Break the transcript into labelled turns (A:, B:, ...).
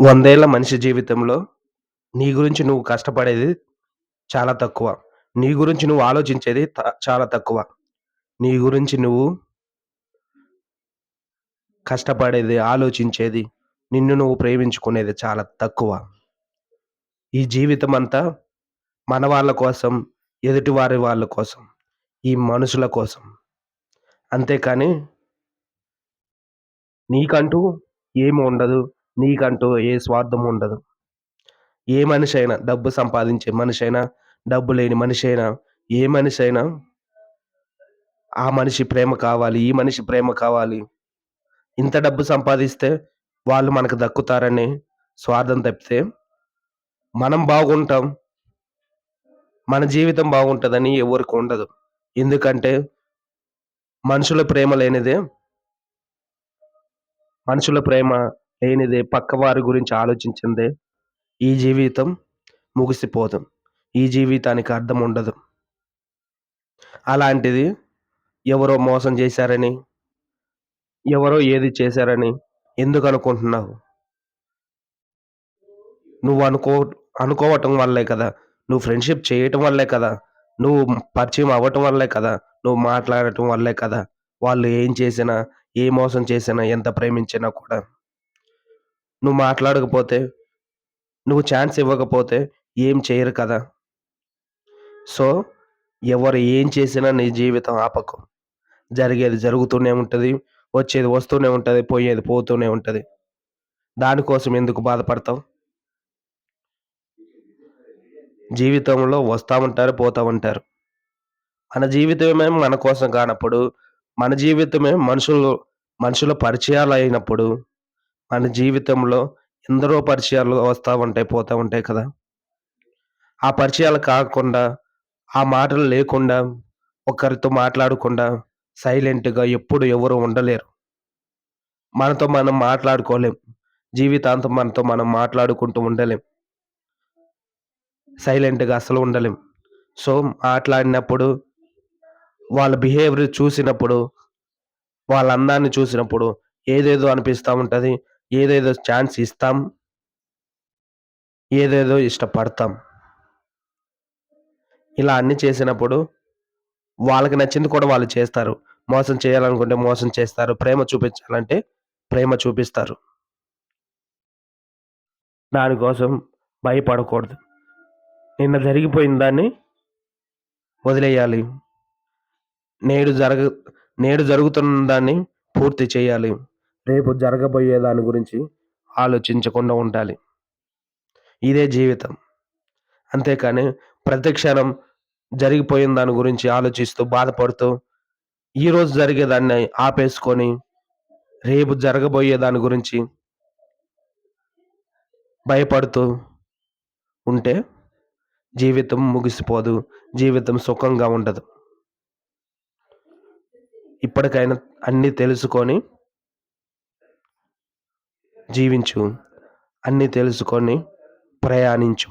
A: వందేళ్ల మనిషి జీవితంలో నీ గురించి నువ్వు కష్టపడేది చాలా తక్కువ. నీ గురించి నువ్వు ఆలోచించేది చాలా తక్కువ. నీ గురించి నువ్వు కష్టపడేది, ఆలోచించేది, నిన్ను నువ్వు ప్రేమించుకునేది చాలా తక్కువ. ఈ జీవితమంతా మన వాళ్ళ కోసం, ఎదుటివారి వాళ్ళ కోసం, ఈ మనుషుల కోసం. అంతేకాని నీకంటూ ఏమి ఉండదు. నీకంటూ ఏ స్వార్థం ఉండదు. ఏ మనిషైనా డబ్బు సంపాదించే మనిషైనా, డబ్బు లేని మనిషైనా, ఏ మనిషైనా ఆ మనిషి ప్రేమ కావాలి, ఈ మనిషి ప్రేమ కావాలి. ఇంత డబ్బు సంపాదిస్తే వాళ్ళు మనకు దక్కుతారని స్వార్థం తప్పితే, మనం బాగుంటాం, మన జీవితం బాగుంటదని ఎవరికి ఉండదు. ఎందుకంటే మనుషుల ప్రేమ లేనిదే మనుషుల ప్రేమ లేనిదే పక్కవారి గురించి ఆలోచించిందే ఈ జీవితం ముగిసిపోదు. ఈ జీవితానికి అర్థం ఉండదు. అలాంటిది ఎవరో మోసం చేశారని, ఎవరో ఏది చేశారని ఎందుకనుకుంటున్నావు? నువ్వు అనుకోవటం వల్లే కదా! నువ్వు ఫ్రెండ్‌షిప్ చేయటం వల్లే కదా! నువ్వు పరిచయం అవ్వటం వల్లే కదా! నువ్వు మాట్లాడటం వల్లే కదా! వాళ్ళు ఏం చేసినా, ఏ మోసం చేసినా, ఎంత ప్రేమించినా కూడా. నువ్వు మాట్లాడకపోతే, నువ్వు ఛాన్స్ ఇవ్వకపోతే ఏం చేయరు కదా! సో, ఎవరు ఏం చేసినా నీ జీవితం ఆపకు. జరిగేది జరుగుతూనే ఉంటది. వచ్చేది వస్తూనే ఉంటది. పోయేది పోతూనే ఉంటది. దానికోసం ఎందుకు బాధపడతావు? జీవితంలో వస్తా ఉంటారు, పోతా ఉంటారు. మన జీవితమే మన కోసం కానప్పుడు, మన జీవితమే మనుషుల పరిచయాలయినప్పుడు, మన జీవితంలో ఎందరో పరిచయాలు వస్తా ఉంటాయి, పోతా ఉంటాయి కదా! ఆ పరిచయాలు కాకుండా, ఆ మాటలు లేకుండా, ఒకరితో మాట్లాడకుండా, సైలెంట్‌గా ఎప్పుడు ఎవరు ఉండలేరు. మనతో మనం మాట్లాడుకోలేం. జీవితాంతం మనతో మనం మాట్లాడుకుంటూ ఉండలేం. సైలెంట్‌గా అస్సలు ఉండలేం. సో, మాట్లాడినప్పుడు, వాళ్ళ బిహేవియర్ చూసినప్పుడు, వాళ్ళ అందాన్ని చూసినప్పుడు ఏదేదో అనిపిస్తా ఉంటది. ఏదేదో ఛాన్స్ ఇస్తాం. ఏదేదో ఇష్టపడతాం. ఇలా అన్నీ చేసినప్పుడు వాళ్ళకి నచ్చింది కూడా వాళ్ళు చేస్తారు. మోసం చేయాలనుకుంటే మోసం చేస్తారు. ప్రేమ చూపించాలంటే ప్రేమ చూపిస్తారు. దానికోసం భయపడకూడదు. నిన్న జరిగిపోయిన దాన్ని వదిలేయాలి. నేడు జరగ నేడు జరుగుతున్న దాన్ని పూర్తి చేయాలి. రేపు జరగబోయే దాని గురించి ఆలోచించకుండా ఉండాలి. ఇదే జీవితం. అంతేకాని ప్రతి క్షణం జరిగిపోయిన దాని గురించి ఆలోచిస్తూ, బాధపడుతూ, ఈరోజు జరిగేదాన్ని ఆపేసుకొని, రేపు జరగబోయే దాని గురించి భయపడుతూ ఉంటే జీవితం ముగిసిపోదు. జీవితం సుఖంగా ఉండదు. ఇప్పటికైనా అన్నీ తెలుసుకొని జీవించు. అన్నీ తెలుసుకొని ప్రయాణించు.